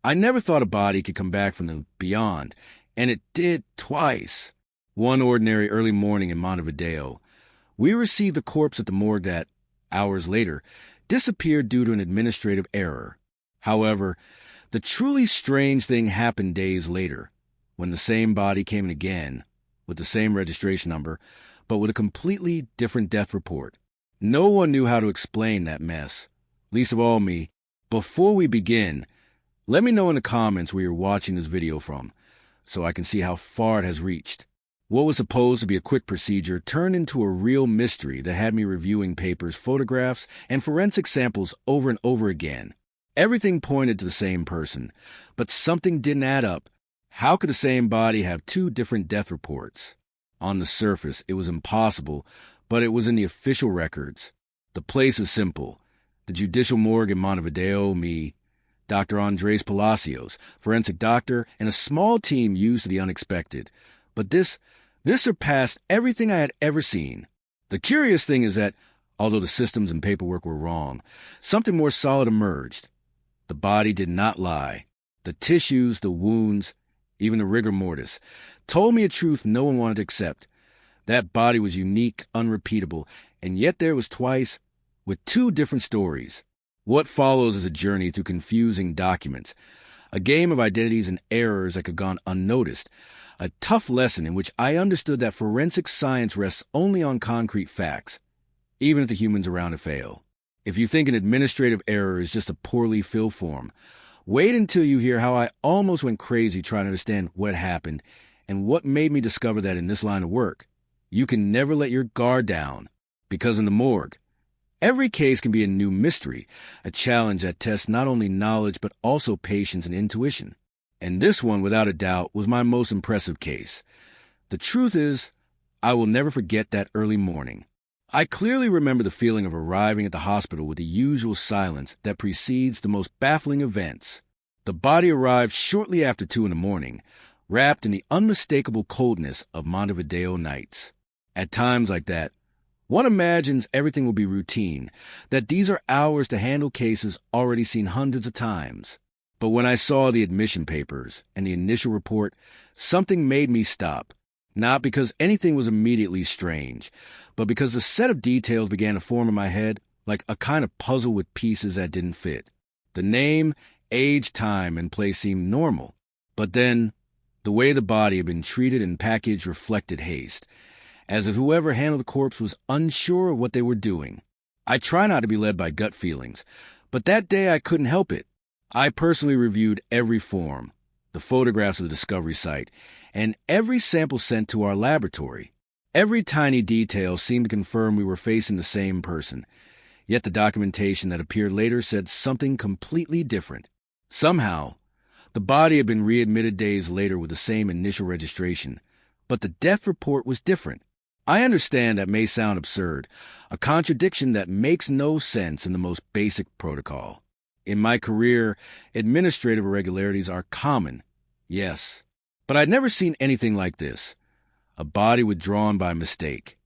I never thought a body could come back from the beyond, and it did twice. One ordinary early morning in Montevideo, we received a corpse at the morgue that, hours later, disappeared due to an administrative error. However, the truly strange thing happened days later, when the same body came in again, with the same registration number, but with a completely different death report. No one knew how to explain that mess, least of all me. Before we begin, let me know in the comments where you're watching this video from, so I can see how far it has reached. What was supposed to be a quick procedure turned into a real mystery that had me reviewing papers, photographs, and forensic samples over and over again. Everything pointed to the same person, but something didn't add up. How could the same body have two different death reports? On the surface, it was impossible, but it was in the official records. The place is simple. The judicial morgue in Montevideo, me, Dr. Andres Palacios, forensic doctor, and a small team used to the unexpected. But this surpassed everything I had ever seen. The curious thing is that, although the systems and paperwork were wrong, something more solid emerged. The body did not lie. The tissues, the wounds, even the rigor mortis, told me a truth no one wanted to accept. That body was unique, unrepeatable, and yet there was twice, with two different stories. What follows is a journey through confusing documents, a game of identities and errors that could have gone unnoticed, a tough lesson in which I understood that forensic science rests only on concrete facts, even if the humans around it fail. If you think an administrative error is just a poorly filled form, wait until you hear how I almost went crazy trying to understand what happened and what made me discover that in this line of work, you can never let your guard down, because in the morgue, every case can be a new mystery, a challenge that tests not only knowledge but also patience and intuition. And this one, without a doubt, was my most impressive case. The truth is, I will never forget that early morning. I clearly remember the feeling of arriving at the hospital with the usual silence that precedes the most baffling events. The body arrived shortly after 2 a.m, wrapped in the unmistakable coldness of Montevideo nights. At times like that, one imagines everything will be routine, that these are hours to handle cases already seen hundreds of times. But when I saw the admission papers and the initial report, something made me stop. Not because anything was immediately strange, but because a set of details began to form in my head like a kind of puzzle with pieces that didn't fit. The name, age, time, and place seemed normal. But then, the way the body had been treated and packaged reflected haste, as if whoever handled the corpse was unsure of what they were doing. I try not to be led by gut feelings, but that day I couldn't help it. I personally reviewed every form, the photographs of the discovery site, and every sample sent to our laboratory. Every tiny detail seemed to confirm we were facing the same person, yet the documentation that appeared later said something completely different. Somehow, the body had been readmitted days later with the same initial registration, but the death report was different. I understand that may sound absurd, a contradiction that makes no sense in the most basic protocol. In my career, administrative irregularities are common, yes, but I'd never seen anything like this. A body withdrawn by mistake,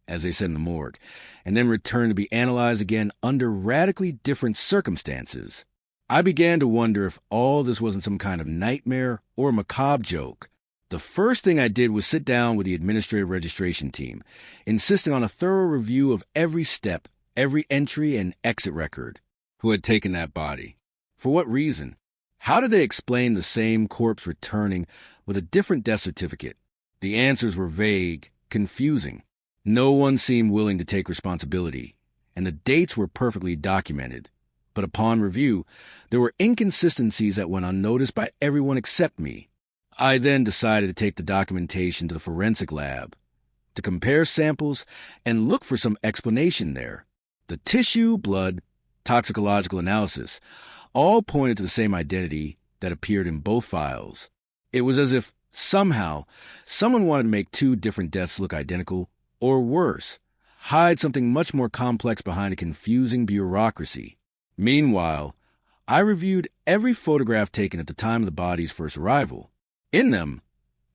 as they said in the morgue, and then returned to be analyzed again under radically different circumstances. I began to wonder if all this wasn't some kind of nightmare or a macabre joke. The first thing I did was sit down with the administrative registration team, insisting on a thorough review of every step, every entry and exit record. Who had taken that body? For what reason? How did they explain the same corpse returning with a different death certificate? The answers were vague, confusing. No one seemed willing to take responsibility, and the dates were perfectly documented. But upon review, there were inconsistencies that went unnoticed by everyone except me. I then decided to take the documentation to the forensic lab, to compare samples and look for some explanation there. The tissue, blood, toxicological analysis all pointed to the same identity that appeared in both files. It was as if, somehow, someone wanted to make two different deaths look identical, or worse, hide something much more complex behind a confusing bureaucracy. Meanwhile, I reviewed every photograph taken at the time of the body's first arrival. In them,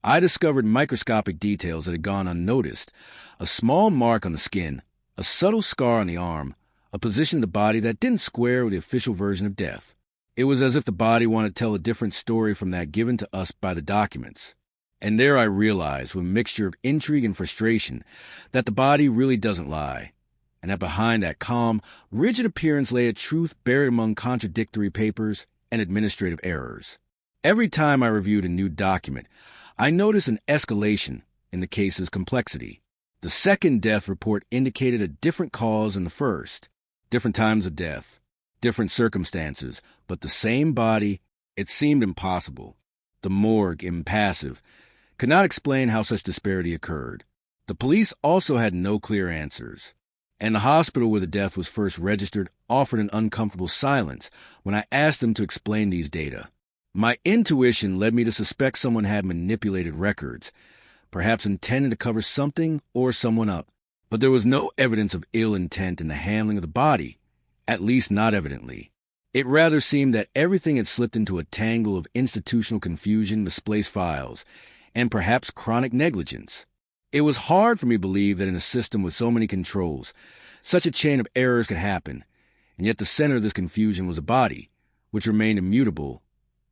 I discovered microscopic details that had gone unnoticed. A small mark on the skin, a subtle scar on the arm, a position of the body that didn't square with the official version of death. It was as if the body wanted to tell a different story from that given to us by the documents. And there I realized, with a mixture of intrigue and frustration, that the body really doesn't lie, and that behind that calm, rigid appearance lay a truth buried among contradictory papers and administrative errors. Every time I reviewed a new document, I noticed an escalation in the case's complexity. The second death report indicated a different cause than the first, different times of death, different circumstances, but the same body. It seemed impossible. The morgue, impassive, could not explain how such disparity occurred. The police also had no clear answers, and the hospital where the death was first registered offered an uncomfortable silence when I asked them to explain these data. My intuition led me to suspect someone had manipulated records, perhaps intended to cover something or someone up, but there was no evidence of ill intent in the handling of the body, at least not evidently. It rather seemed that everything had slipped into a tangle of institutional confusion, misplaced files, and perhaps chronic negligence. It was hard for me to believe that in a system with so many controls, such a chain of errors could happen, and yet the center of this confusion was a body, which remained immutable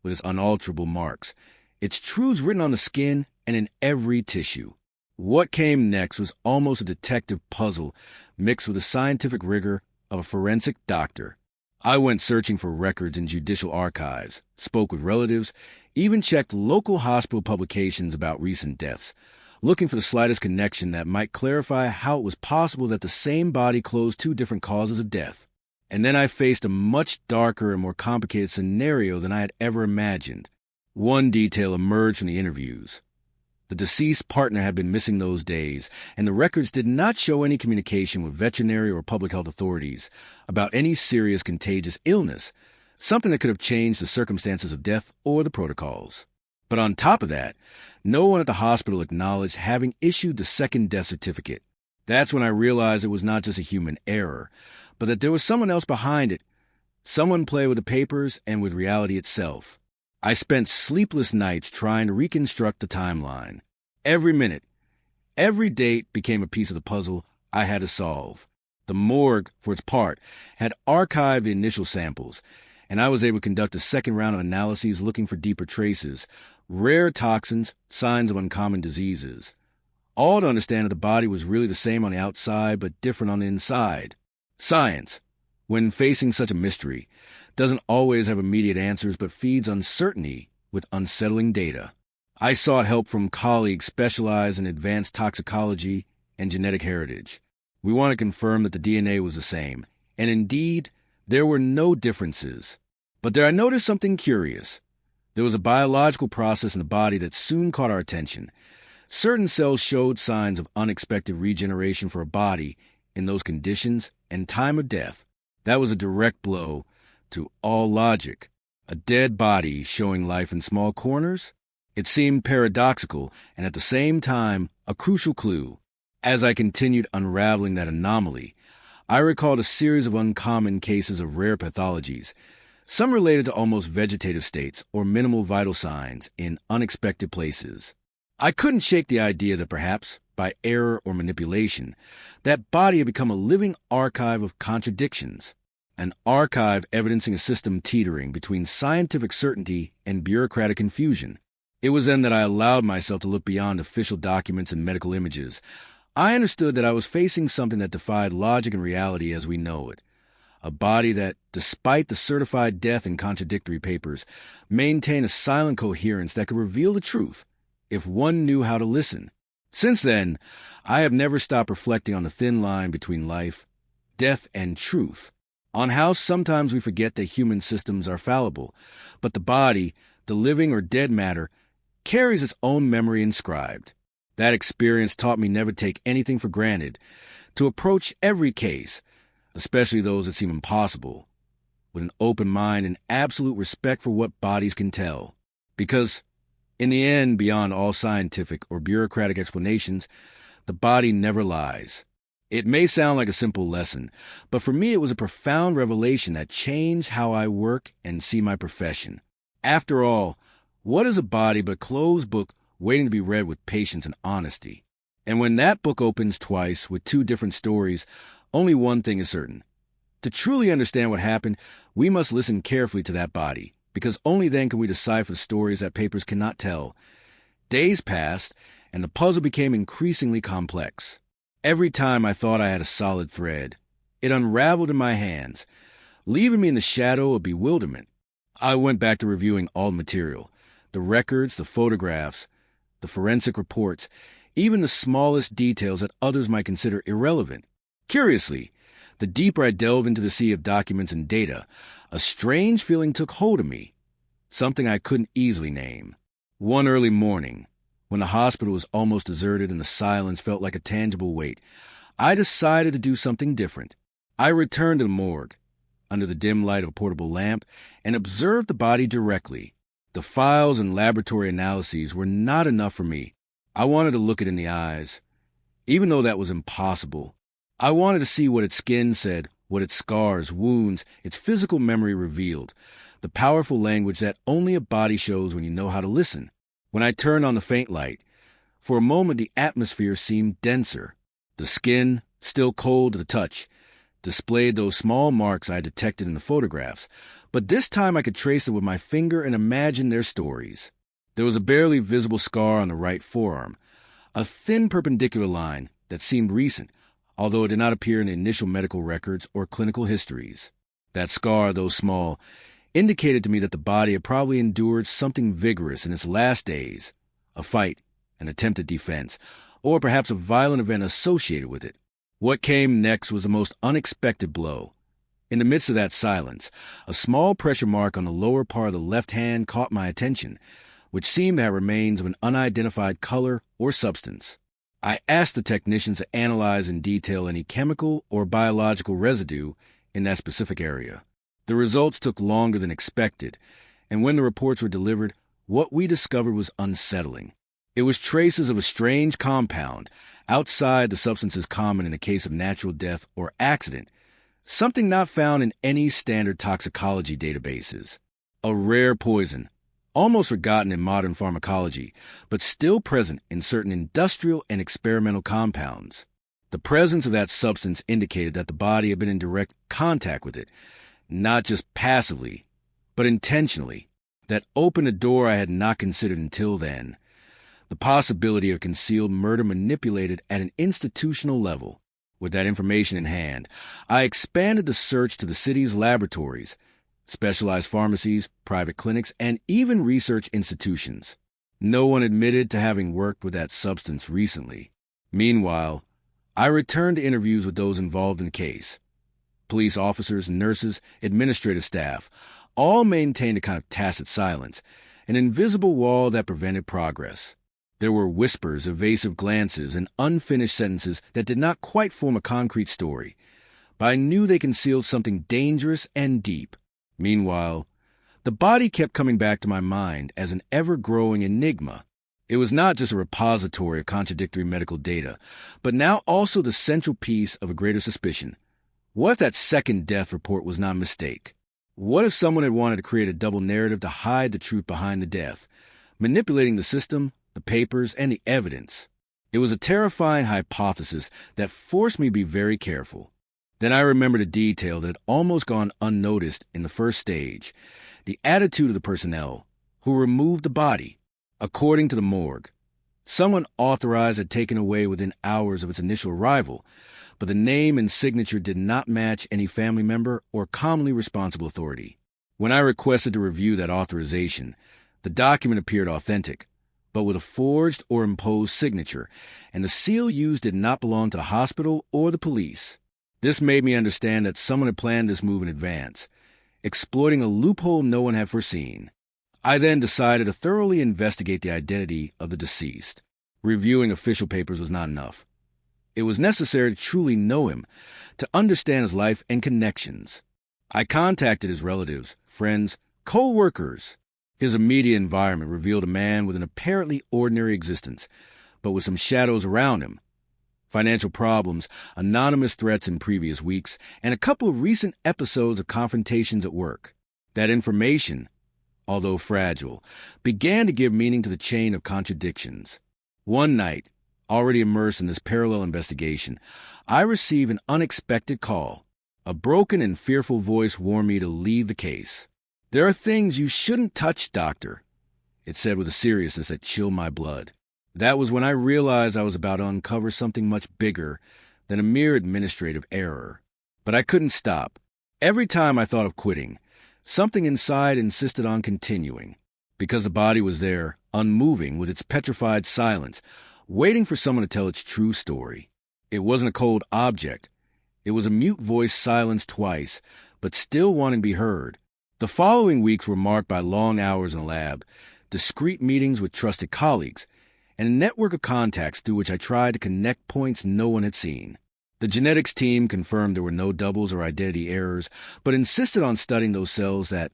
with its unalterable marks, its truths written on the skin and in every tissue. What came next was almost a detective puzzle mixed with the scientific rigor of a forensic doctor. I went searching for records in judicial archives, spoke with relatives, even checked local hospital publications about recent deaths, looking for the slightest connection that might clarify how it was possible that the same body closed two different causes of death. And then I faced a much darker and more complicated scenario than I had ever imagined. One detail emerged from the interviews. The deceased partner had been missing those days, and the records did not show any communication with veterinary or public health authorities about any serious contagious illness, something that could have changed the circumstances of death or the protocols. But on top of that, no one at the hospital acknowledged having issued the second death certificate. That's when I realized it was not just a human error, but that there was someone else behind it, someone played with the papers and with reality itself. I spent sleepless nights trying to reconstruct the timeline. Every minute, every date became a piece of the puzzle I had to solve. The morgue, for its part, had archived the initial samples, and I was able to conduct a second round of analyses looking for deeper traces, rare toxins, signs of uncommon diseases. All to understand that the body was really the same on the outside but different on the inside. Science, when facing such a mystery, doesn't always have immediate answers but feeds uncertainty with unsettling data. I sought help from colleagues specialized in advanced toxicology and genetic heritage. We want to confirm that the DNA was the same, and indeed, there were no differences. But there I noticed something curious. There was a biological process in the body that soon caught our attention. Certain cells showed signs of unexpected regeneration for a body in those conditions and time of death. That was a direct blow to all logic. A dead body showing life in small corners? It seemed paradoxical and at the same time a crucial clue. As I continued unraveling that anomaly, I recalled a series of uncommon cases of rare pathologies, some related to almost vegetative states or minimal vital signs in unexpected places. I couldn't shake the idea that perhaps, by error or manipulation, that body had become a living archive of contradictions. An archive evidencing a system teetering between scientific certainty and bureaucratic confusion. It was then that I allowed myself to look beyond official documents and medical images. I understood that I was facing something that defied logic and reality as we know it. A body that, despite the certified death and contradictory papers, maintained a silent coherence that could reveal the truth if one knew how to listen. Since then, I have never stopped reflecting on the thin line between life, death, and truth. On how sometimes we forget that human systems are fallible, but the body, the living or dead matter, carries its own memory inscribed. That experience taught me never to take anything for granted, to approach every case, especially those that seem impossible, with an open mind and absolute respect for what bodies can tell. Because, in the end, beyond all scientific or bureaucratic explanations, the body never lies. It may sound like a simple lesson, but for me it was a profound revelation that changed how I work and see my profession. After all, what is a body but a closed book waiting to be read with patience and honesty? And when that book opens twice with two different stories, only one thing is certain. To truly understand what happened, we must listen carefully to that body, because only then can we decipher stories that papers cannot tell. Days passed, and the puzzle became increasingly complex. Every time I thought I had a solid thread, it unraveled in my hands, leaving me in the shadow of bewilderment. I went back to reviewing all the material, the records, the photographs, the forensic reports, even the smallest details that others might consider irrelevant. Curiously, the deeper I delved into the sea of documents and data, a strange feeling took hold of me, something I couldn't easily name. One early morning, when the hospital was almost deserted and the silence felt like a tangible weight, I decided to do something different. I returned to the morgue, under the dim light of a portable lamp, and observed the body directly. The files and laboratory analyses were not enough for me. I wanted to look it in the eyes. Even though that was impossible, I wanted to see what its skin said, what its scars, wounds, its physical memory revealed, the powerful language that only a body shows when you know how to listen. When I turned on the faint light, for a moment the atmosphere seemed denser. The skin, still cold to the touch, displayed those small marks I had detected in the photographs, but this time I could trace them with my finger and imagine their stories. There was a barely visible scar on the right forearm, a thin perpendicular line that seemed recent, although it did not appear in the initial medical records or clinical histories. That scar, though small, indicated to me that the body had probably endured something vigorous in its last days, a fight, an attempted defense, or perhaps a violent event associated with it. What came next was the most unexpected blow. In the midst of that silence, a small pressure mark on the lower part of the left hand caught my attention, which seemed to have remains of an unidentified color or substance. I asked the technicians to analyze in detail any chemical or biological residue in that specific area. The results took longer than expected, and when the reports were delivered, what we discovered was unsettling. It was traces of a strange compound, outside the substances common in a case of natural death or accident, something not found in any standard toxicology databases. A rare poison, almost forgotten in modern pharmacology, but still present in certain industrial and experimental compounds. The presence of that substance indicated that the body had been in direct contact with it, not just passively, but intentionally. That opened a door I had not considered until then. The possibility of concealed murder manipulated at an institutional level. With that information in hand, I expanded the search to the city's laboratories, specialized pharmacies, private clinics, and even research institutions. No one admitted to having worked with that substance recently. Meanwhile, I returned to interviews with those involved in the case. Police officers, nurses, administrative staff, all maintained a kind of tacit silence, an invisible wall that prevented progress. There were whispers, evasive glances, and unfinished sentences that did not quite form a concrete story, but I knew they concealed something dangerous and deep. Meanwhile, the body kept coming back to my mind as an ever-growing enigma. It was not just a repository of contradictory medical data, but now also the central piece of a greater suspicion. What if that second death report was not a mistake? What if someone had wanted to create a double narrative to hide the truth behind the death, manipulating the system, the papers, and the evidence? It was a terrifying hypothesis that forced me to be very careful. Then I remembered a detail that had almost gone unnoticed in the first stage, the attitude of the personnel who removed the body. According to the morgue, someone authorized had taken away within hours of its initial arrival, but the name and signature did not match any family member or commonly responsible authority. When I requested to review that authorization, the document appeared authentic, but with a forged or imposed signature, and the seal used did not belong to the hospital or the police. This made me understand that someone had planned this move in advance, exploiting a loophole no one had foreseen. I then decided to thoroughly investigate the identity of the deceased. Reviewing official papers was not enough. It was necessary to truly know him, to understand his life and connections. I contacted his relatives, friends, co-workers. His immediate environment revealed a man with an apparently ordinary existence, but with some shadows around him. Financial problems, anonymous threats in previous weeks, and a couple of recent episodes of confrontations at work. That information, although fragile, began to give meaning to the chain of contradictions. One night, already immersed in this parallel investigation, I received an unexpected call. A broken and fearful voice warned me to leave the case. "There are things you shouldn't touch, doctor," it said with a seriousness that chilled my blood. That was when I realized I was about to uncover something much bigger than a mere administrative error. But I couldn't stop. Every time I thought of quitting, something inside insisted on continuing, because the body was there, unmoving with its petrified silence, waiting for someone to tell its true story. It wasn't a cold object. It was a mute voice silenced twice, but still wanting to be heard. The following weeks were marked by long hours in the lab, discreet meetings with trusted colleagues, and a network of contacts through which I tried to connect points no one had seen. The genetics team confirmed there were no doubles or identity errors, but insisted on studying those cells that,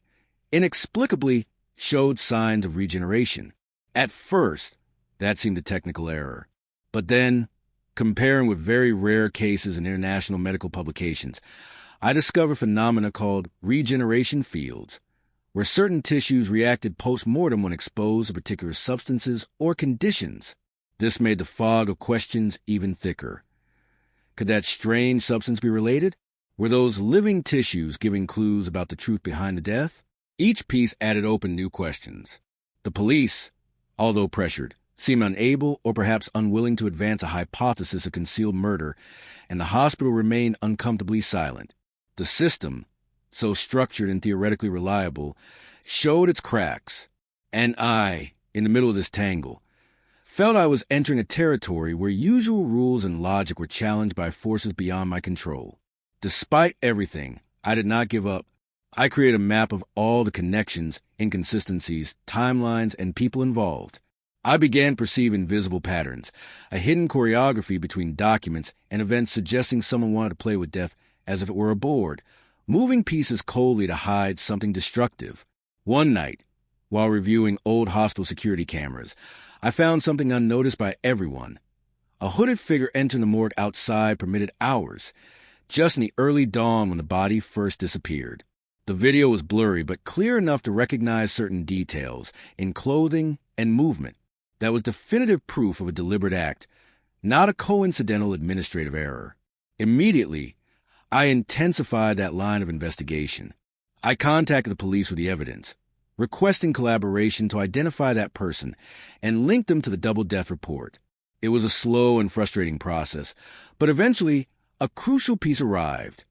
inexplicably, showed signs of regeneration. At first, that seemed a technical error. But then, comparing with very rare cases in international medical publications, I discovered phenomena called regeneration fields, where certain tissues reacted post-mortem when exposed to particular substances or conditions. This made the fog of questions even thicker. Could that strange substance be related? Were those living tissues giving clues about the truth behind the death? Each piece added open new questions. The police, although pressured, seemed unable or perhaps unwilling to advance a hypothesis of concealed murder, and the hospital remained uncomfortably silent. The system, so structured and theoretically reliable, showed its cracks, and I, in the middle of this tangle, felt I was entering a territory where usual rules and logic were challenged by forces beyond my control. Despite everything, I did not give up. I created a map of all the connections, inconsistencies, timelines, and people involved. I began to perceive invisible patterns, a hidden choreography between documents and events suggesting someone wanted to play with death as if it were a board, moving pieces coldly to hide something destructive. One night, while reviewing old hospital security cameras, I found something unnoticed by everyone. A hooded figure entering the morgue outside permitted hours, just in the early dawn when the body first disappeared. The video was blurry, but clear enough to recognize certain details in clothing and movement. That was definitive proof of a deliberate act, not a coincidental administrative error. Immediately, I intensified that line of investigation. I contacted the police with the evidence, requesting collaboration to identify that person and link them to the double death report. It was a slow and frustrating process, but eventually a crucial piece arrived.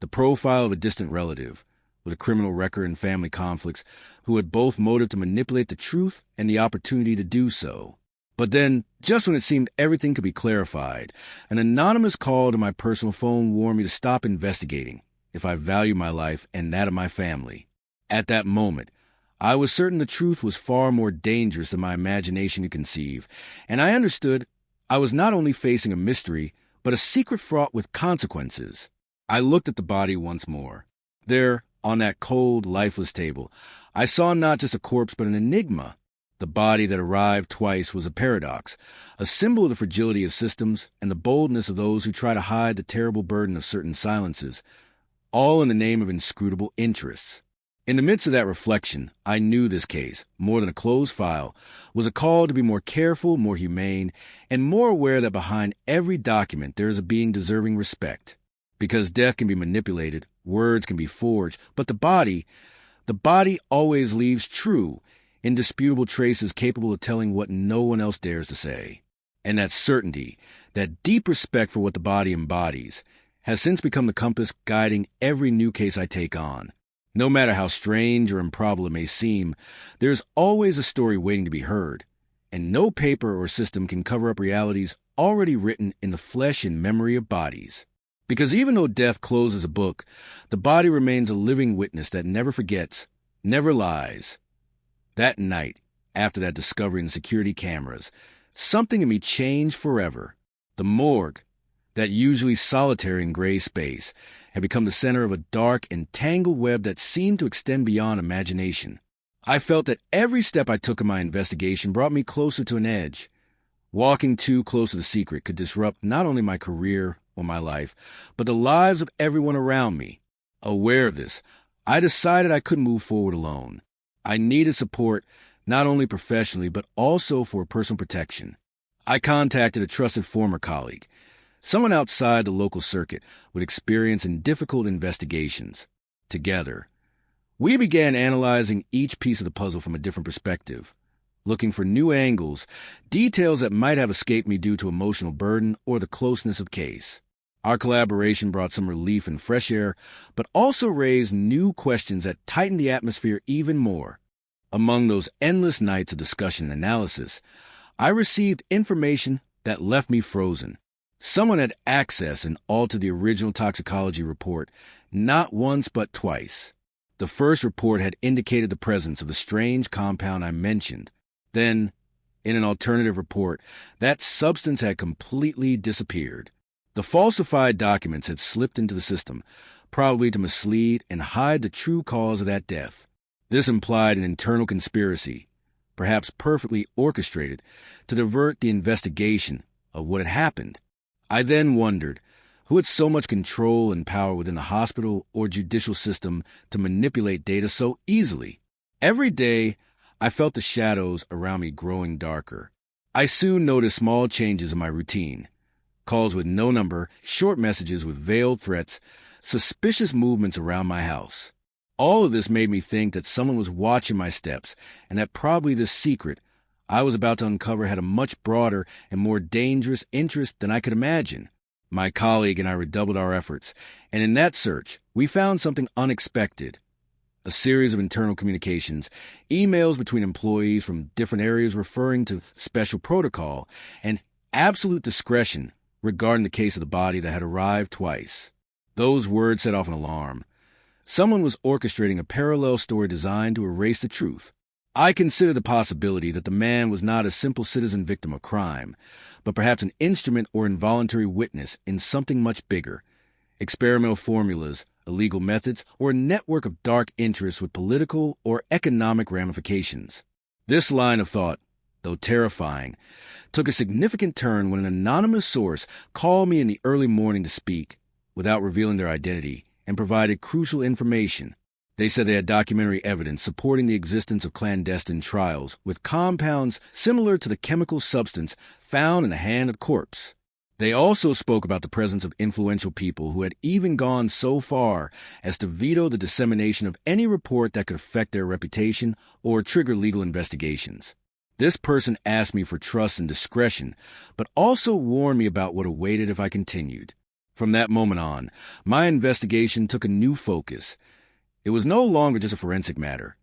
The profile of a distant relative, with a criminal record and family conflicts, who had both motive to manipulate the truth and the opportunity to do so. But then, just when it seemed everything could be clarified, an anonymous call to my personal phone warned me to stop investigating if I value my life and that of my family. At that moment, I was certain the truth was far more dangerous than my imagination could conceive, and I understood I was not only facing a mystery, but a secret fraught with consequences. I looked at the body once more. There, on that cold, lifeless table, I saw not just a corpse but an enigma. The body that arrived twice was a paradox, a symbol of the fragility of systems and the boldness of those who try to hide the terrible burden of certain silences, all in the name of inscrutable interests. In the midst of that reflection, I knew this case, more than a closed file, was a call to be more careful, more humane, and more aware that behind every document there is a being deserving respect. Because death can be manipulated, words can be forged, but the body always leaves true, indisputable traces capable of telling what no one else dares to say. And that certainty, that deep respect for what the body embodies, has since become the compass guiding every new case I take on. No matter how strange or improbable it may seem, there is always a story waiting to be heard, and no paper or system can cover up realities already written in the flesh and memory of bodies. Because even though death closes a book, the body remains a living witness that never forgets, never lies. That night, after that discovery in the security cameras, something in me changed forever. The morgue, that usually solitary and gray space, had become the center of a dark and tangled web that seemed to extend beyond imagination. I felt that every step I took in my investigation brought me closer to an edge. Walking too close to the secret could disrupt not only my career or my life, but the lives of everyone around me. Aware of this, I decided I couldn't move forward alone. I needed support, not only professionally, but also for personal protection. I contacted a trusted former colleague, someone outside the local circuit with experience in difficult investigations. Together, we began analyzing each piece of the puzzle from a different perspective, looking for new angles, details that might have escaped me due to emotional burden or the closeness of case. Our collaboration brought some relief and fresh air, but also raised new questions that tightened the atmosphere even more. Among those endless nights of discussion and analysis, I received information that left me frozen. Someone had accessed and altered the original toxicology report, not once but twice. The first report had indicated the presence of the strange compound I mentioned. Then, in an alternative report, that substance had completely disappeared. The falsified documents had slipped into the system, probably to mislead and hide the true cause of that death. This implied an internal conspiracy, perhaps perfectly orchestrated, to divert the investigation of what had happened. I then wondered, who had so much control and power within the hospital or judicial system to manipulate data so easily? Every day, I felt the shadows around me growing darker. I soon noticed small changes in my routine. Calls with no number, short messages with veiled threats, suspicious movements around my house. All of this made me think that someone was watching my steps, and that probably this secret I was about to uncover had a much broader and more dangerous interest than I could imagine. My colleague and I redoubled our efforts, and in that search, we found something unexpected. A series of internal communications, emails between employees from different areas referring to special protocol, and absolute discretion regarding the case of the body that had arrived twice. Those words set off an alarm. Someone was orchestrating a parallel story designed to erase the truth. I considered the possibility that the man was not a simple citizen victim of crime, but perhaps an instrument or involuntary witness in something much bigger. Experimental formulas, illegal methods, or a network of dark interests with political or economic ramifications. This line of thought, though terrifying, took a significant turn when an anonymous source called me in the early morning to speak, without revealing their identity, and provided crucial information. They said they had documentary evidence supporting the existence of clandestine trials with compounds similar to the chemical substance found in the hand of the corpse. They also spoke about the presence of influential people who had even gone so far as to veto the dissemination of any report that could affect their reputation or trigger legal investigations. This person asked me for trust and discretion, but also warned me about what awaited if I continued. From that moment on, my investigation took a new focus. It was no longer just a forensic matter.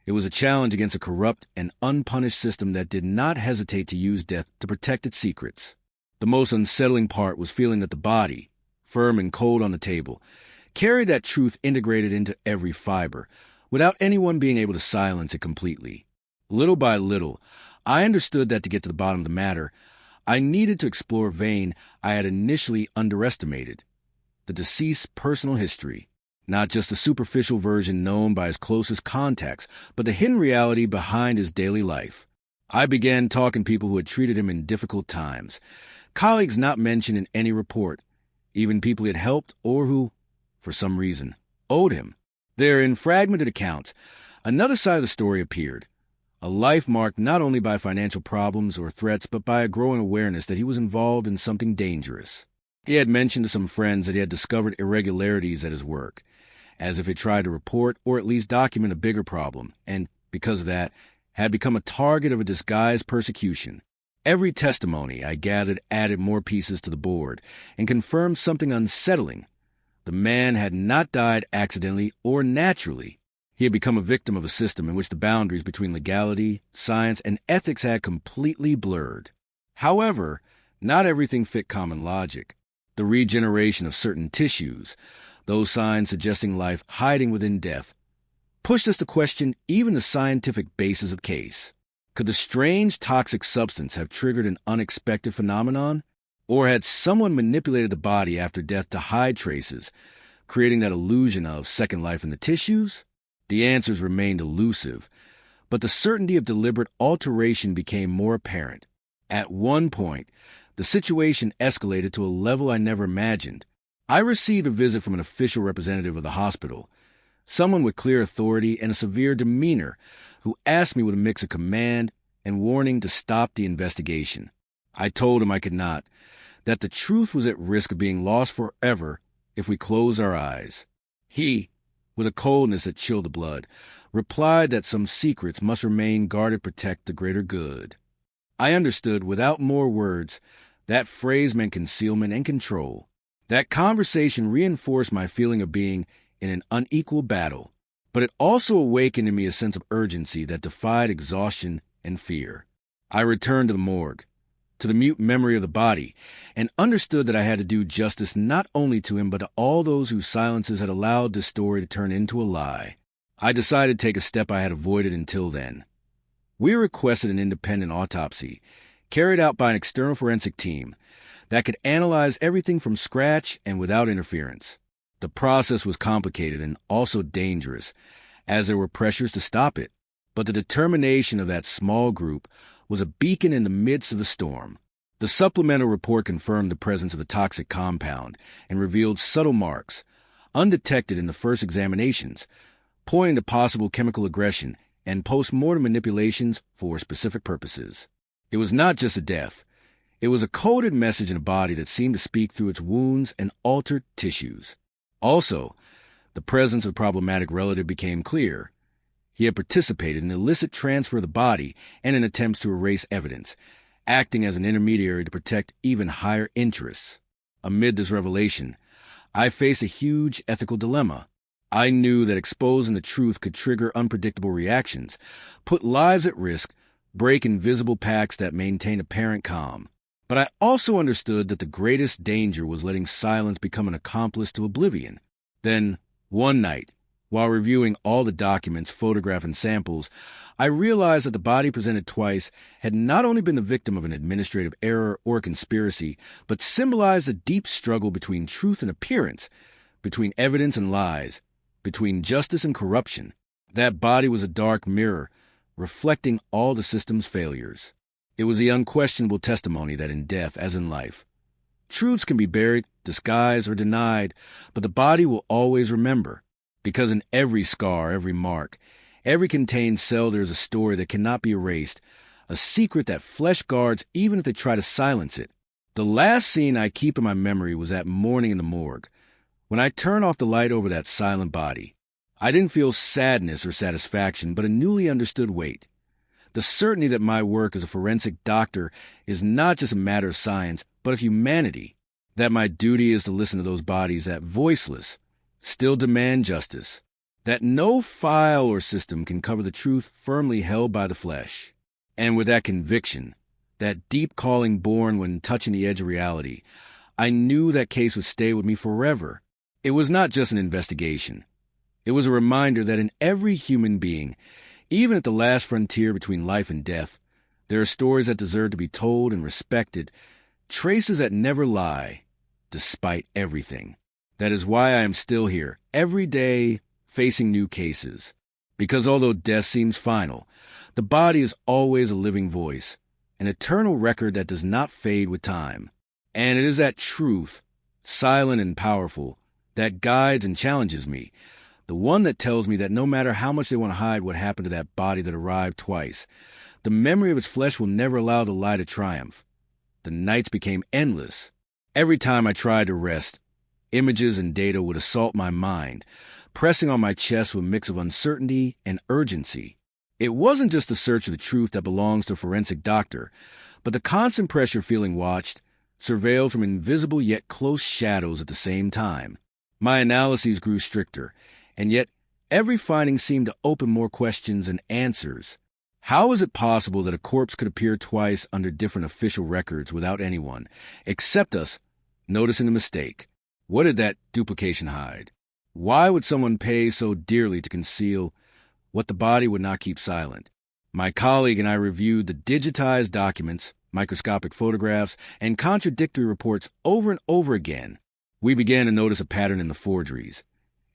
It was a challenge against a corrupt and unpunished system that did not hesitate to use death to protect its secrets. The most unsettling part was feeling that the body, firm and cold on the table, carried that truth integrated into every fiber, without anyone being able to silence it completely. Little by little, I understood that to get to the bottom of the matter, I needed to explore a vein I had initially underestimated: the deceased's personal history. Not just the superficial version known by his closest contacts, but the hidden reality behind his daily life. I began talking to people who had treated him in difficult times, colleagues not mentioned in any report, even people he had helped or who, for some reason, owed him. There, in fragmented accounts, another side of the story appeared. A life marked not only by financial problems or threats, but by a growing awareness that he was involved in something dangerous. He had mentioned to some friends that he had discovered irregularities at his work, as if he tried to report or at least document a bigger problem, and, because of that, had become a target of a disguised persecution. Every testimony I gathered added more pieces to the board and confirmed something unsettling. The man had not died accidentally or naturally. He had become a victim of a system in which the boundaries between legality, science, and ethics had completely blurred. However, not everything fit common logic. The regeneration of certain tissues, those signs suggesting life hiding within death, pushed us to question even the scientific basis of case. Could the strange toxic substance have triggered an unexpected phenomenon? Or had someone manipulated the body after death to hide traces, creating that illusion of second life in the tissues? The answers remained elusive, but the certainty of deliberate alteration became more apparent. At one point, the situation escalated to a level I never imagined. I received a visit from an official representative of the hospital, someone with clear authority and a severe demeanor, who asked me with a mix of command and warning to stop the investigation. I told him I could not. that the truth was at risk of being lost forever if we closed our eyes. He, with a coldness that chilled the blood, replied that some secrets must remain guarded to protect the greater good. I understood, without more words, that phrase meant concealment and control. That conversation reinforced my feeling of being in an unequal battle, but it also awakened in me a sense of urgency that defied exhaustion and fear. I returned to the morgue, to the mute memory of the body, and understood that I had to do justice not only to him but to all those whose silences had allowed this story to turn into a lie. I decided to take a step I had avoided until then. We requested an independent autopsy, carried out by an external forensic team, that could analyze everything from scratch and without interference. The process was complicated and also dangerous, as there were pressures to stop it, but the determination of that small group was a beacon in the midst of the storm. The supplemental report confirmed the presence of the toxic compound and revealed subtle marks, undetected in the first examinations, pointing to possible chemical aggression and post-mortem manipulations for specific purposes. It was not just a death. It was a coded message in a body that seemed to speak through its wounds and altered tissues. Also, the presence of a problematic relative became clear. He had participated in illicit transfer of the body and in attempts to erase evidence, acting as an intermediary to protect even higher interests. Amid this revelation, I faced a huge ethical dilemma. I knew that exposing the truth could trigger unpredictable reactions, put lives at risk, break invisible pacts that maintain apparent calm. But I also understood that the greatest danger was letting silence become an accomplice to oblivion. Then, one night, while reviewing all the documents, photographs, and samples, I realized that the body presented twice had not only been the victim of an administrative error or conspiracy, but symbolized a deep struggle between truth and appearance, between evidence and lies, between justice and corruption. That body was a dark mirror, reflecting all the system's failures. It was the unquestionable testimony that in death, as in life, truths can be buried, disguised, or denied, but the body will always remember. Because in every scar, every mark, every contained cell there is a story that cannot be erased, a secret that flesh guards even if they try to silence it. The last scene I keep in my memory was that morning in the morgue. When I turned off the light over that silent body, I didn't feel sadness or satisfaction, but a newly understood weight. The certainty that my work as a forensic doctor is not just a matter of science, but of humanity. That my duty is to listen to those bodies that, voiceless, still demand justice. That no file or system can cover the truth firmly held by the flesh. And with that conviction, that deep calling born when touching the edge of reality, I knew that case would stay with me forever. It was not just an investigation. It was a reminder that in every human being, even at the last frontier between life and death, there are stories that deserve to be told and respected, traces that never lie, despite everything. That is why I am still here, every day, facing new cases. Because although death seems final, the body is always a living voice, an eternal record that does not fade with time. And it is that truth, silent and powerful, that guides and challenges me, the one that tells me that no matter how much they want to hide what happened to that body that arrived twice, the memory of its flesh will never allow the lie to triumph. The nights became endless. Every time I tried to rest, images and data would assault my mind, pressing on my chest with a mix of uncertainty and urgency. It wasn't just the search of the truth that belongs to a forensic doctor, but the constant pressure feeling watched, surveilled from invisible yet close shadows at the same time. My analyses grew stricter, and yet every finding seemed to open more questions and answers. How is it possible that a corpse could appear twice under different official records without anyone, except us, noticing the mistake? What did that duplication hide? Why would someone pay so dearly to conceal what the body would not keep silent? My colleague and I reviewed the digitized documents, microscopic photographs, and contradictory reports over and over again. We began to notice a pattern in the forgeries.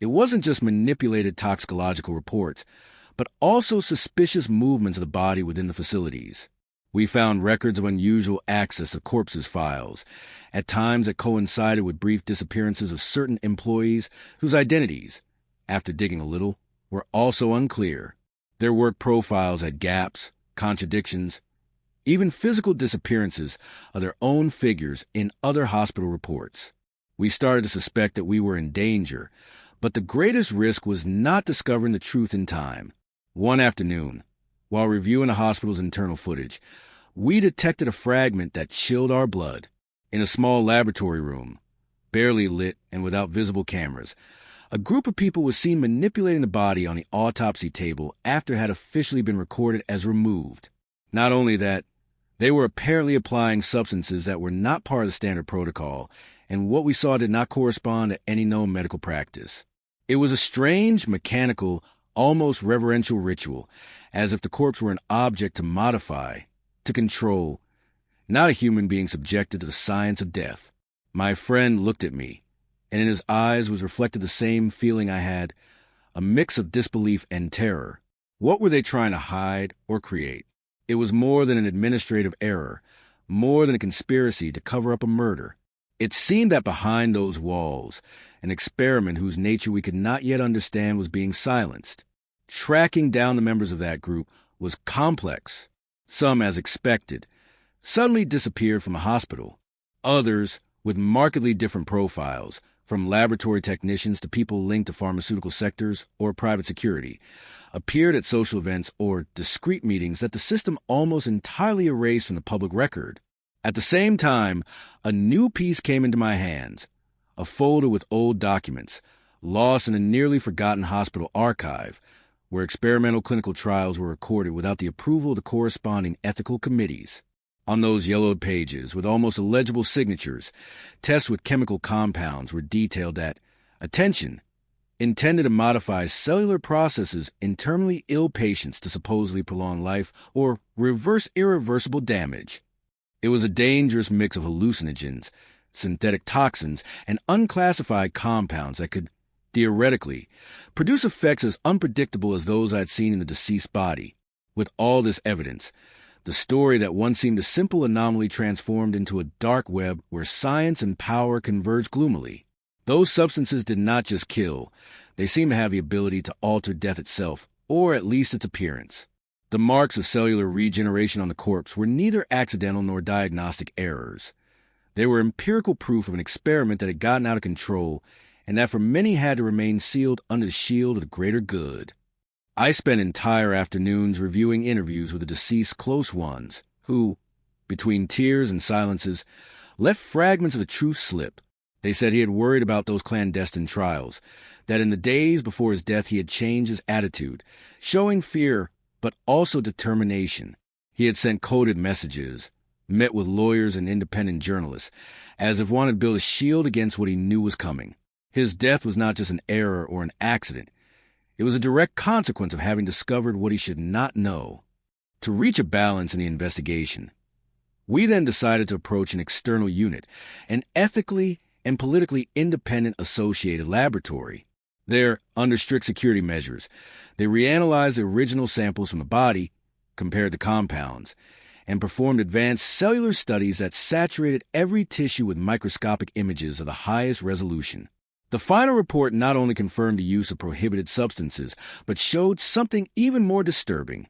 It wasn't just manipulated toxicological reports, but also suspicious movements of the body within the facilities. We found records of unusual access to corpses' files, at times that coincided with brief disappearances of certain employees whose identities, after digging a little, were also unclear. Their work profiles had gaps, contradictions, even physical disappearances of their own figures in other hospital reports. We started to suspect that we were in danger, but the greatest risk was not discovering the truth in time. One afternoon, while reviewing the hospital's internal footage, we detected a fragment that chilled our blood. In a small laboratory room, barely lit and without visible cameras, a group of people was seen manipulating the body on the autopsy table after it had officially been recorded as removed. Not only that, they were apparently applying substances that were not part of the standard protocol, and what we saw did not correspond to any known medical practice. It was a strange, mechanical, almost reverential ritual, as if the corpse were an object to modify, to control, not a human being subjected to the science of death. My friend looked at me, and in his eyes was reflected the same feeling I had, a mix of disbelief and terror. What were they trying to hide or create? It was more than an administrative error, more than a conspiracy to cover up a murder. It seemed that behind those walls, an experiment whose nature we could not yet understand was being silenced. Tracking down the members of that group was complex. Some, as expected, suddenly disappeared from a hospital. Others, with markedly different profiles, from laboratory technicians to people linked to pharmaceutical sectors or private security, appeared at social events or discreet meetings that the system almost entirely erased from the public record. At the same time, a new piece came into my hands, a folder with old documents, lost in a nearly forgotten hospital archive, where experimental clinical trials were recorded without the approval of the corresponding ethical committees. On those yellowed pages, with almost illegible signatures, tests with chemical compounds were detailed that, attention, intended to modify cellular processes in terminally ill patients to supposedly prolong life or reverse irreversible damage. It was a dangerous mix of hallucinogens, synthetic toxins, and unclassified compounds that could, theoretically, produce effects as unpredictable as those I had seen in the deceased body. With all this evidence, the story that once seemed a simple anomaly transformed into a dark web where science and power converged gloomily. Those substances did not just kill, they seemed to have the ability to alter death itself, or at least its appearance. The marks of cellular regeneration on the corpse were neither accidental nor diagnostic errors. They were empirical proof of an experiment that had gotten out of control, and that for many had to remain sealed under the shield of the greater good. I spent entire afternoons reviewing interviews with the deceased's close ones, who, between tears and silences, let fragments of the truth slip. They said he had worried about those clandestine trials, that in the days before his death he had changed his attitude, showing fear but also determination. He had sent coded messages, met with lawyers and independent journalists, as if one had built a shield against what he knew was coming. His death was not just an error or an accident. It was a direct consequence of having discovered what he should not know. To reach a balance in the investigation, we then decided to approach an external unit, an ethically and politically independent associated laboratory. There, under strict security measures, they reanalyzed the original samples from the body, compared to compounds, and performed advanced cellular studies that saturated every tissue with microscopic images of the highest resolution. The final report not only confirmed the use of prohibited substances, but showed something even more disturbing: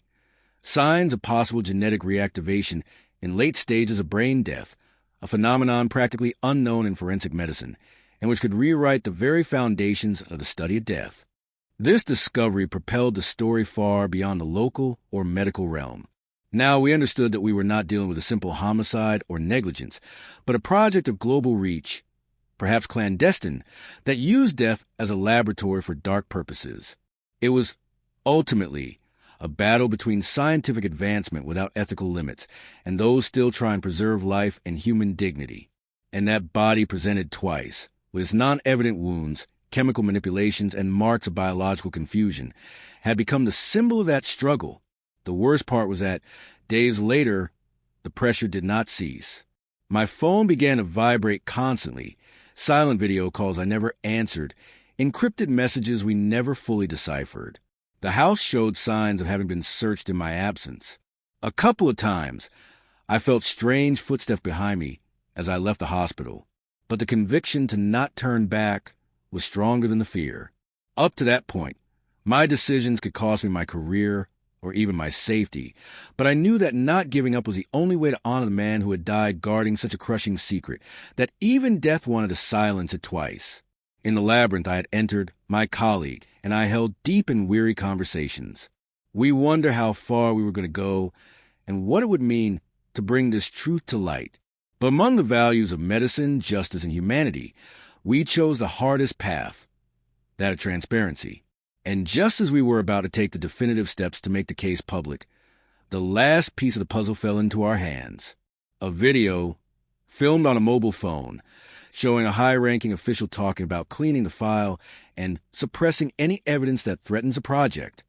signs of possible genetic reactivation in late stages of brain death, a phenomenon practically unknown in forensic medicine, and which could rewrite the very foundations of the study of death. This discovery propelled the story far beyond the local or medical realm. Now we understood that we were not dealing with a simple homicide or negligence, but a project of global reach, perhaps clandestine, that used death as a laboratory for dark purposes. It was, ultimately, a battle between scientific advancement without ethical limits and those still trying to preserve life and human dignity. And that body presented twice, with its non-evident wounds, chemical manipulations, and marks of biological confusion, had become the symbol of that struggle. The worst part was that, days later, the pressure did not cease. My phone began to vibrate constantly, silent video calls I never answered, encrypted messages we never fully deciphered. The house showed signs of having been searched in my absence. A couple of times, I felt strange footsteps behind me as I left the hospital, but the conviction to not turn back was stronger than the fear. Up to that point, my decisions could cost me my career or even my safety, but I knew that not giving up was the only way to honor the man who had died guarding such a crushing secret, that even death wanted to silence it twice. In the labyrinth I had entered, my colleague and I held deep and weary conversations. We wondered how far we were going to go and what it would mean to bring this truth to light. But among the values of medicine, justice, and humanity, we chose the hardest path, that of transparency. And just as we were about to take the definitive steps to make the case public, the last piece of the puzzle fell into our hands. A video, filmed on a mobile phone, showing a high-ranking official talking about cleaning the file and suppressing any evidence that threatens the project.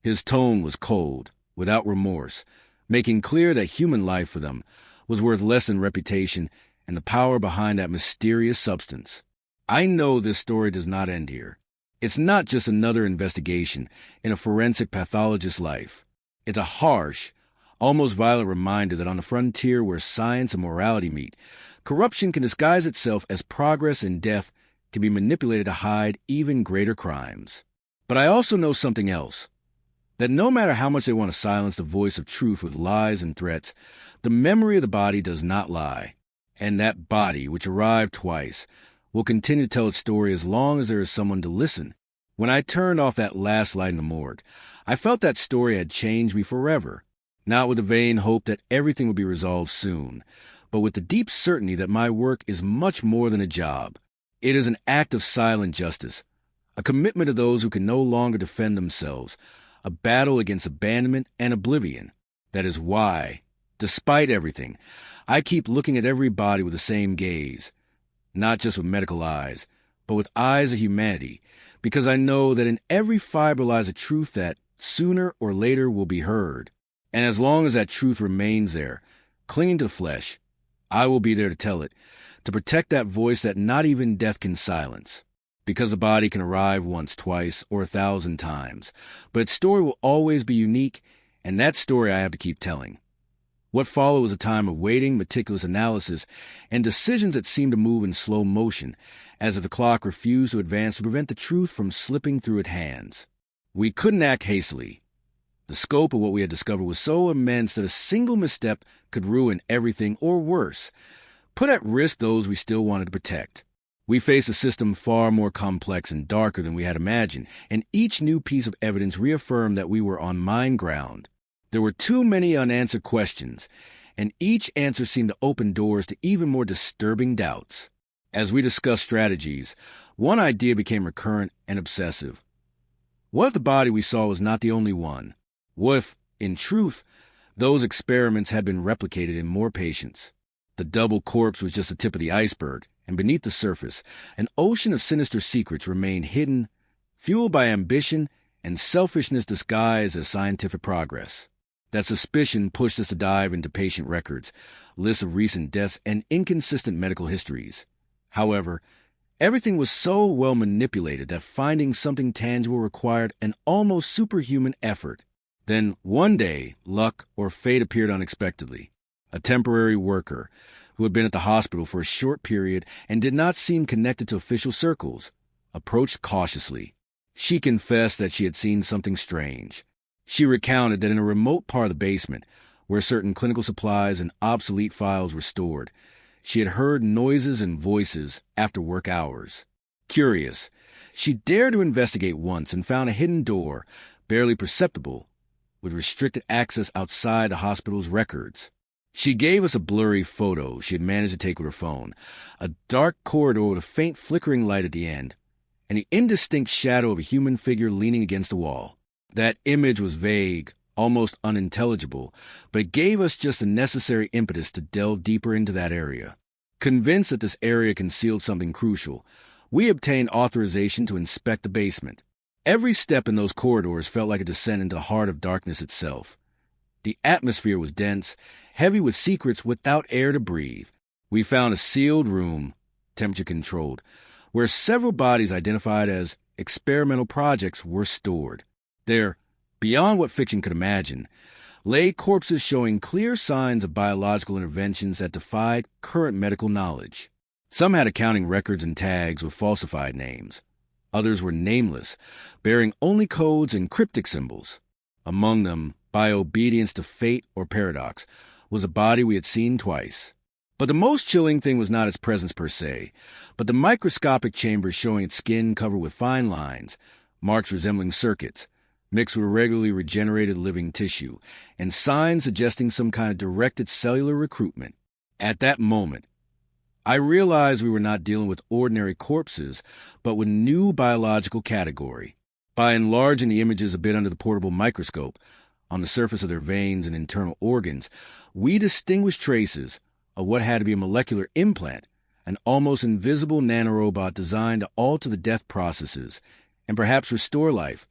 His tone was cold, without remorse, making clear that human life for them was worth less than reputation and the power behind that mysterious substance. I know this story does not end here. It's not just another investigation in a forensic pathologist's life. It's a harsh, almost violent reminder that on the frontier where science and morality meet, corruption can disguise itself as progress, and death can be manipulated to hide even greater crimes. But I also know something else, that no matter how much they want to silence the voice of truth with lies and threats, the memory of the body does not lie. And that body, which arrived twice, will continue to tell its story as long as there is someone to listen. When I turned off that last light in the morgue, I felt that story had changed me forever, not with the vain hope that everything would be resolved soon, but with the deep certainty that my work is much more than a job. It is an act of silent justice, a commitment to those who can no longer defend themselves, a battle against abandonment and oblivion. That is why, despite everything, I keep looking at every body with the same gaze, not just with medical eyes, but with eyes of humanity, because I know that in every fiber lies a truth that, sooner or later, will be heard. And as long as that truth remains there, clinging to the flesh, I will be there to tell it, to protect that voice that not even death can silence. Because the body can arrive once, twice, or 1,000 times, but its story will always be unique, and that story I have to keep telling. What followed was a time of waiting, meticulous analysis, and decisions that seemed to move in slow motion, as if the clock refused to advance to prevent the truth from slipping through its hands. We couldn't act hastily. The scope of what we had discovered was so immense that a single misstep could ruin everything, or worse, put at risk those we still wanted to protect. We faced a system far more complex and darker than we had imagined, and each new piece of evidence reaffirmed that we were on mined ground. There were too many unanswered questions, and each answer seemed to open doors to even more disturbing doubts. As we discussed strategies, one idea became recurrent and obsessive. What if the body we saw was not the only one? What if, in truth, those experiments had been replicated in more patients? The double corpse was just the tip of the iceberg, and beneath the surface, an ocean of sinister secrets remained hidden, fueled by ambition and selfishness disguised as scientific progress. That suspicion pushed us to dive into patient records, lists of recent deaths, and inconsistent medical histories. However, everything was so well manipulated that finding something tangible required an almost superhuman effort. Then, one day, luck or fate appeared unexpectedly. A temporary worker, who had been at the hospital for a short period and did not seem connected to official circles, approached cautiously. She confessed that she had seen something strange. She recounted that in a remote part of the basement, where certain clinical supplies and obsolete files were stored, she had heard noises and voices after work hours. Curious, she dared to investigate once and found a hidden door, barely perceptible, with restricted access outside the hospital's records. She gave us a blurry photo she had managed to take with her phone, a dark corridor with a faint flickering light at the end, and the indistinct shadow of a human figure leaning against the wall. That image was vague, almost unintelligible, but it gave us just the necessary impetus to delve deeper into that area. Convinced that this area concealed something crucial, we obtained authorization to inspect the basement. Every step in those corridors felt like a descent into the heart of darkness itself. The atmosphere was dense, heavy with secrets without air to breathe. We found a sealed room, temperature-controlled, where several bodies identified as experimental projects were stored. There, beyond what fiction could imagine, lay corpses showing clear signs of biological interventions that defied current medical knowledge. Some had accounting records and tags with falsified names. Others were nameless, bearing only codes and cryptic symbols. Among them, by obedience to fate or paradox, was a body we had seen twice. But the most chilling thing was not its presence per se, but the microscopic chambers showing its skin covered with fine lines, marks resembling circuits, mixed with regularly regenerated living tissue, and signs suggesting some kind of directed cellular recruitment. At that moment, I realized we were not dealing with ordinary corpses, but with new biological category. By enlarging the images a bit under the portable microscope, on the surface of their veins and internal organs, we distinguished traces of what had to be a molecular implant, an almost invisible nanorobot designed to alter the death processes and perhaps restore life,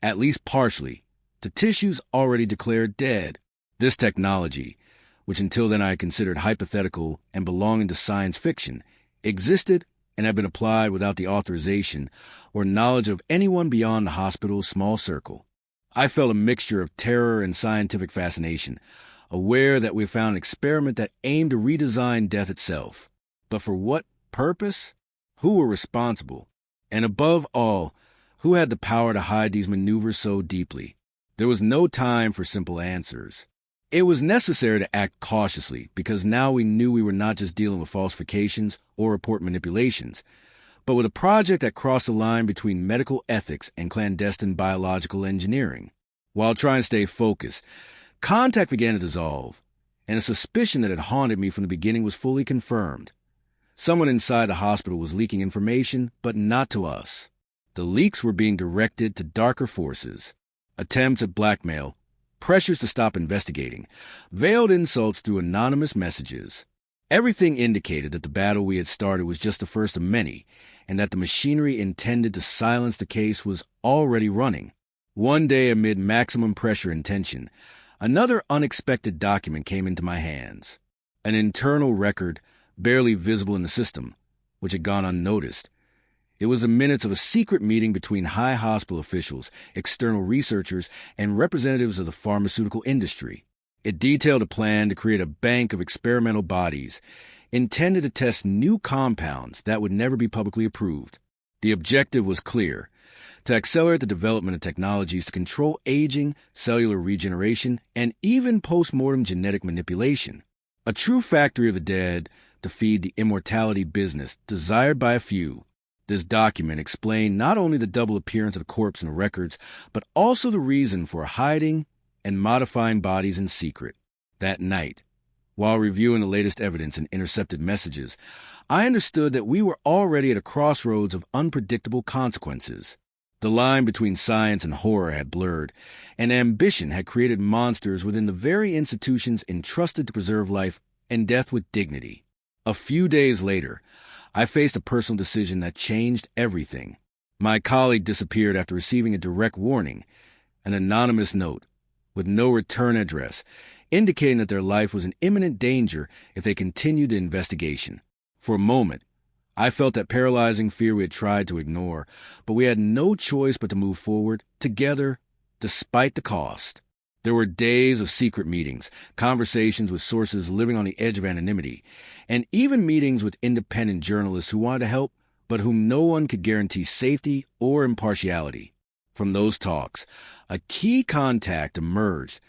at least partially, to tissues already declared dead. This technology, which until then I had considered hypothetical and belonging to science fiction, existed and had been applied without the authorization or knowledge of anyone beyond the hospital's small circle. I felt a mixture of terror and scientific fascination, aware that we found an experiment that aimed to redesign death itself. But for what purpose? Who were responsible? And above all, who had the power to hide these maneuvers so deeply? There was no time for simple answers. It was necessary to act cautiously because now we knew we were not just dealing with falsifications or report manipulations, but with a project that crossed the line between medical ethics and clandestine biological engineering. While trying to stay focused, contact began to dissolve, and a suspicion that had haunted me from the beginning was fully confirmed. Someone inside the hospital was leaking information, but not to us. The leaks were being directed to darker forces, attempts at blackmail, pressures to stop investigating, veiled insults through anonymous messages. Everything indicated that the battle we had started was just the first of many, and that the machinery intended to silence the case was already running. One day, amid maximum pressure and tension, another unexpected document came into my hands. An internal record, barely visible in the system, which had gone unnoticed. It was the minutes of a secret meeting between high hospital officials, external researchers, and representatives of the pharmaceutical industry. It detailed a plan to create a bank of experimental bodies intended to test new compounds that would never be publicly approved. The objective was clear: to accelerate the development of technologies to control aging, cellular regeneration, and even post-mortem genetic manipulation. A true factory of the dead to feed the immortality business desired by a few. This document explained not only the double appearance of the corpse in the records, but also the reason for hiding and modifying bodies in secret. That night, while reviewing the latest evidence and intercepted messages, I understood that we were already at a crossroads of unpredictable consequences. The line between science and horror had blurred, and ambition had created monsters within the very institutions entrusted to preserve life and death with dignity. A few days later, I faced a personal decision that changed everything. My colleague disappeared after receiving a direct warning, an anonymous note, with no return address, indicating that their life was in imminent danger if they continued the investigation. For a moment, I felt that paralyzing fear we had tried to ignore, but we had no choice but to move forward, together, despite the cost. There were days of secret meetings, conversations with sources living on the edge of anonymity, and even meetings with independent journalists who wanted to help, but whom no one could guarantee safety or impartiality. From those talks, a key contact emerged,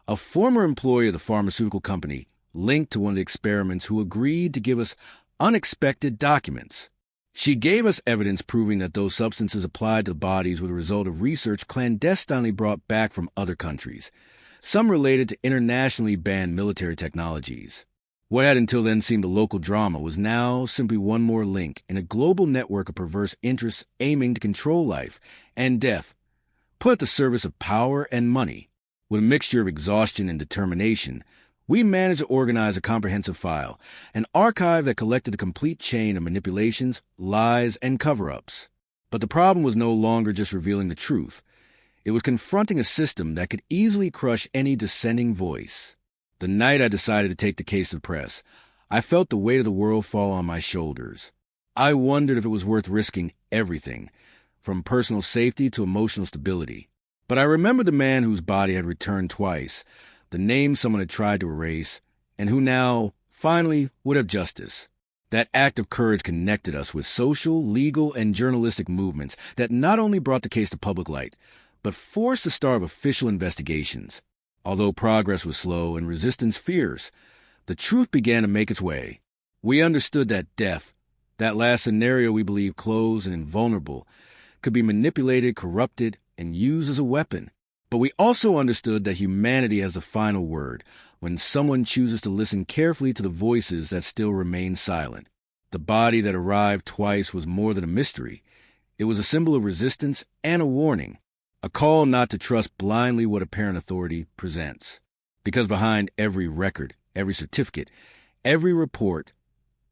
a former employee of the pharmaceutical company linked to one of the experiments who agreed to give us unexpected documents. She gave us evidence proving that those substances applied to the bodies were the result of research clandestinely brought back from other countries, some related to internationally banned military technologies. What had until then seemed a local drama was now simply one more link in a global network of perverse interests aiming to control life and death, put at the service of power and money. With a mixture of exhaustion and determination, we managed to organize a comprehensive file, an archive that collected a complete chain of manipulations, lies, and cover-ups. But the problem was no longer just revealing the truth. It was confronting a system that could easily crush any dissenting voice. The night I decided to take the case to the press, I felt the weight of the world fall on my shoulders. I wondered if it was worth risking everything, from personal safety to emotional stability. But I remembered the man whose body had returned twice, the name someone had tried to erase, and who now, finally, would have justice. That act of courage connected us with social, legal, and journalistic movements that not only brought the case to public light, but forced the start of official investigations. Although progress was slow and resistance fierce, the truth began to make its way. We understood that death, that last scenario we believed closed and invulnerable, could be manipulated, corrupted, and used as a weapon. But we also understood that humanity has the final word when someone chooses to listen carefully to the voices that still remain silent. The body that arrived twice was more than a mystery. It was a symbol of resistance and a warning, a call not to trust blindly what apparent authority presents. Because behind every record, every certificate, every report,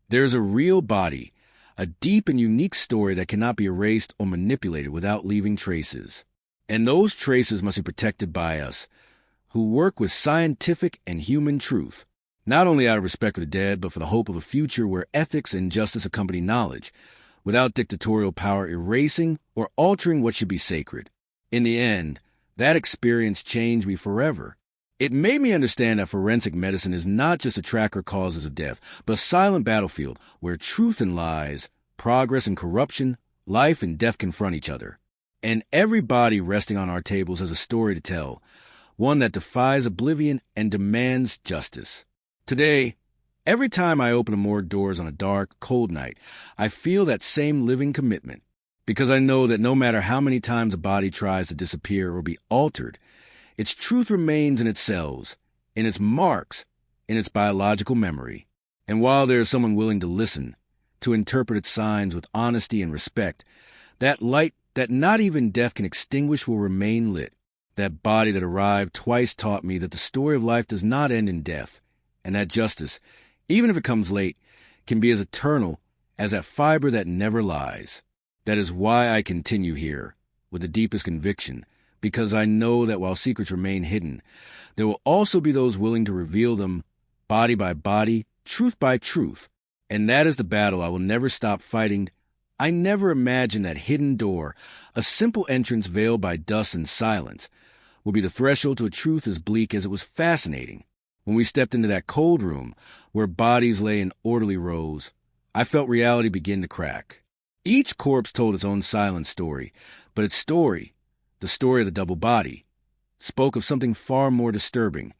there's a real body, a deep and unique story that cannot be erased or manipulated without leaving traces. And those traces must be protected by us, who work with scientific and human truth, not only out of respect for the dead, but for the hope of a future where ethics and justice accompany knowledge, without dictatorial power erasing or altering what should be sacred. In the end, that experience changed me forever. It made me understand that forensic medicine is not just a tracker of causes of death, but a silent battlefield where truth and lies, progress and corruption, life and death confront each other. And every body resting on our tables has a story to tell, one that defies oblivion and demands justice. Today, every time I open a morgue doors on a dark, cold night, I feel that same living commitment, because I know that no matter how many times a body tries to disappear or be altered, its truth remains in its cells, in its marks, in its biological memory. And while there is someone willing to listen, to interpret its signs with honesty and respect, that light that not even death can extinguish will remain lit. That body that arrived twice taught me that the story of life does not end in death, and that justice, even if it comes late, can be as eternal as that fiber that never lies. That is why I continue here, with the deepest conviction, because I know that while secrets remain hidden, there will also be those willing to reveal them, body by body, truth by truth. And that is the battle I will never stop fighting. I never imagined that hidden door, a simple entrance veiled by dust and silence, would be the threshold to a truth as bleak as it was fascinating. When we stepped into that cold room, where bodies lay in orderly rows, I felt reality begin to crack. Each corpse told its own silent story, but its story, the story of the double body, spoke of something far more disturbing.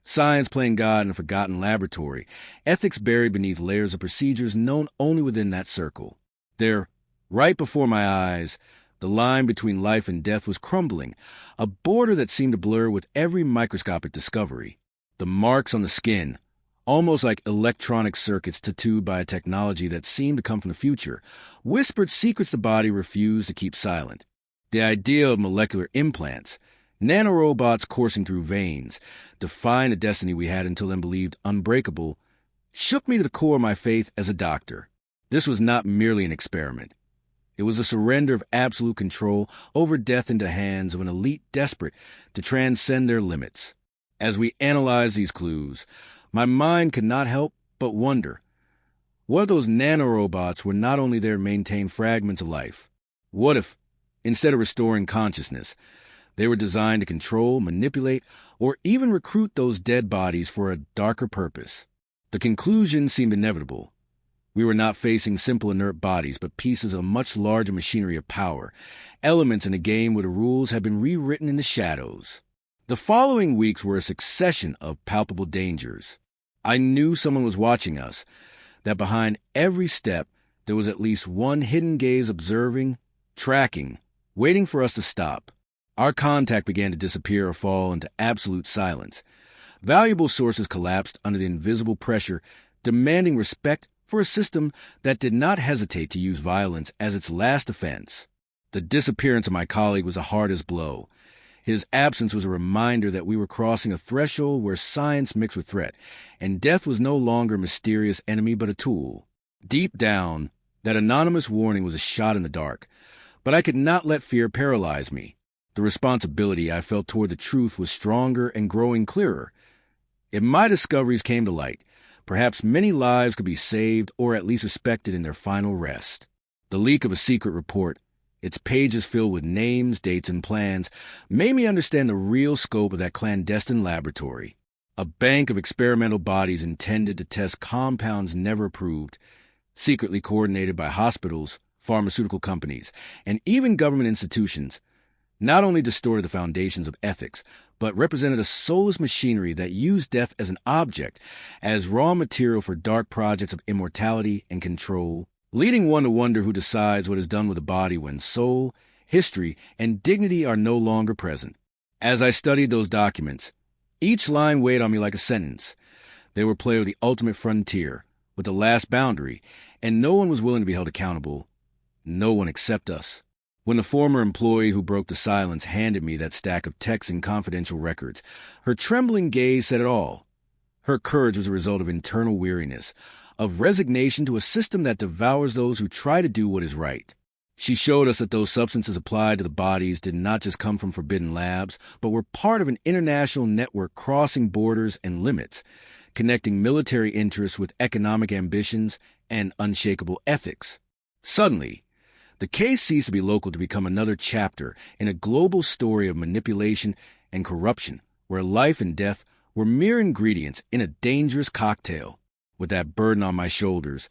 Science playing God in a forgotten laboratory, ethics buried beneath layers of procedures known only within that circle. There, right before my eyes, the line between life and death was crumbling, a border that seemed to blur with every microscopic discovery. The marks on the skin, almost like electronic circuits tattooed by a technology that seemed to come from the future, whispered secrets the body refused to keep silent. The idea of molecular implants, nanorobots coursing through veins, defying the destiny we had until then believed unbreakable, shook me to the core of my faith as a doctor. This was not merely an experiment. It was a surrender of absolute control over death into hands of an elite desperate to transcend their limits. As we analyzed these clues, my mind could not help but wonder, what if those nanorobots were not only there to maintain fragments of life? What if, instead of restoring consciousness, they were designed to control, manipulate, or even recruit those dead bodies for a darker purpose? The conclusion seemed inevitable. We were not facing simple inert bodies, but pieces of much larger machinery of power, elements in a game where the rules had been rewritten in the shadows. The following weeks were a succession of palpable dangers. I knew someone was watching us, that behind every step there was at least one hidden gaze observing, tracking, waiting for us to stop. Our contact began to disappear or fall into absolute silence. Valuable sources collapsed under the invisible pressure, demanding respect for a system that did not hesitate to use violence as its last defense. The disappearance of my colleague was the hardest blow. His absence was a reminder that we were crossing a threshold where science mixed with threat, and death was no longer a mysterious enemy but a tool. Deep down, that anonymous warning was a shot in the dark, but I could not let fear paralyze me. The responsibility I felt toward the truth was stronger and growing clearer. If my discoveries came to light, perhaps many lives could be saved or at least respected in their final rest. The leak of a secret report, its pages filled with names, dates, and plans, made me understand the real scope of that clandestine laboratory. A bank of experimental bodies intended to test compounds never approved, secretly coordinated by hospitals, pharmaceutical companies, and even government institutions, not only distorted the foundations of ethics, but represented a soulless machinery that used death as an object, as raw material for dark projects of immortality and control, leading one to wonder who decides what is done with the body when soul, history, and dignity are no longer present. As I studied those documents, each line weighed on me like a sentence. They were play of the ultimate frontier, with the last boundary, and no one was willing to be held accountable. No one except us. When the former employee who broke the silence handed me that stack of texts and confidential records, her trembling gaze said it all. Her courage was a result of internal weariness, of resignation to a system that devours those who try to do what is right. She showed us that those substances applied to the bodies did not just come from forbidden labs, but were part of an international network crossing borders and limits, connecting military interests with economic ambitions and unshakable ethics. Suddenly, the case ceased to be local to become another chapter in a global story of manipulation and corruption, where life and death were mere ingredients in a dangerous cocktail. With that burden on my shoulders,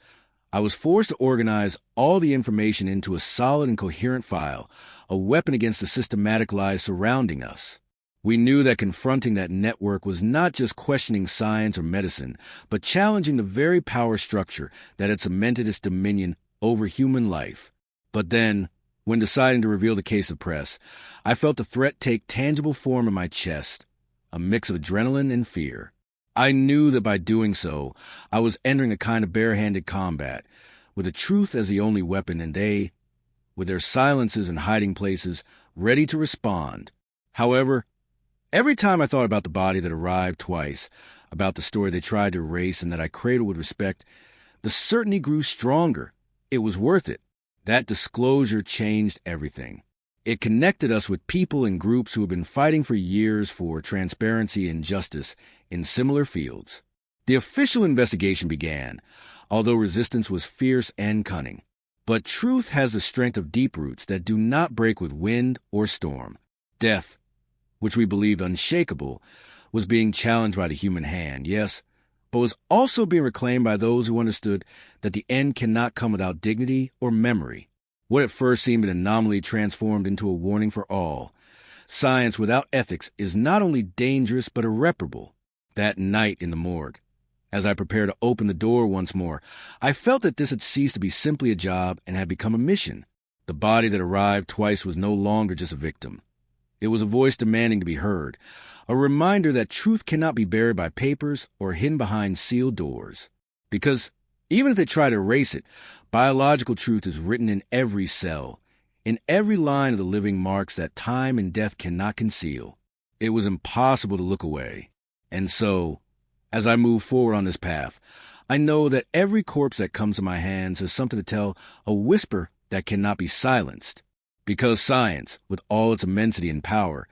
I was forced to organize all the information into a solid and coherent file, a weapon against the systematic lies surrounding us. We knew that confronting that network was not just questioning science or medicine, but challenging the very power structure that had cemented its dominion over human life. But then, when deciding to reveal the case to press, I felt the threat take tangible form in my chest, a mix of adrenaline and fear. I knew that by doing so, I was entering a kind of barehanded combat, with the truth as the only weapon, and they, with their silences and hiding places, ready to respond. However, every time I thought about the body that arrived twice, about the story they tried to erase and that I cradled with respect, the certainty grew stronger. It was worth it. That disclosure changed everything. It connected us with people and groups who have been fighting for years for transparency and justice in similar fields. The official investigation began, although resistance was fierce and cunning. But truth has the strength of deep roots that do not break with wind or storm. Death, which we believed unshakable, was being challenged by the human hand, yes, but was also being reclaimed by those who understood that the end cannot come without dignity or memory. What at first seemed an anomaly transformed into a warning for all. Science without ethics is not only dangerous but irreparable. That night in the morgue, as I prepared to open the door once more, I felt that this had ceased to be simply a job and had become a mission. The body that arrived twice was no longer just a victim. It was a voice demanding to be heard, a reminder that truth cannot be buried by papers or hidden behind sealed doors. Because even if they try to erase it, biological truth is written in every cell, in every line of the living marks that time and death cannot conceal. It was impossible to look away. And so, as I move forward on this path, I know that every corpse that comes to my hands has something to tell, a whisper that cannot be silenced. Because science, with all its immensity and power,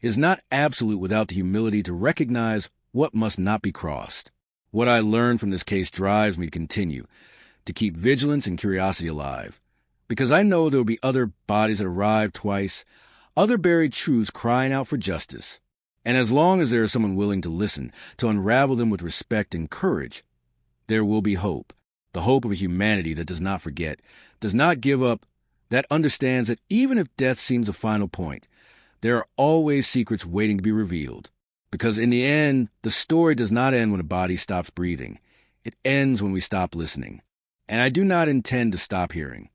is not absolute without the humility to recognize what must not be crossed. What I learned from this case drives me to continue, to keep vigilance and curiosity alive. Because I know there will be other bodies that arrive twice, other buried truths crying out for justice. And as long as there is someone willing to listen, to unravel them with respect and courage, there will be hope. The hope of a humanity that does not forget, does not give up, that understands that even if death seems a final point, there are always secrets waiting to be revealed. Because in the end, the story does not end when a body stops breathing. It ends when we stop listening. And I do not intend to stop hearing.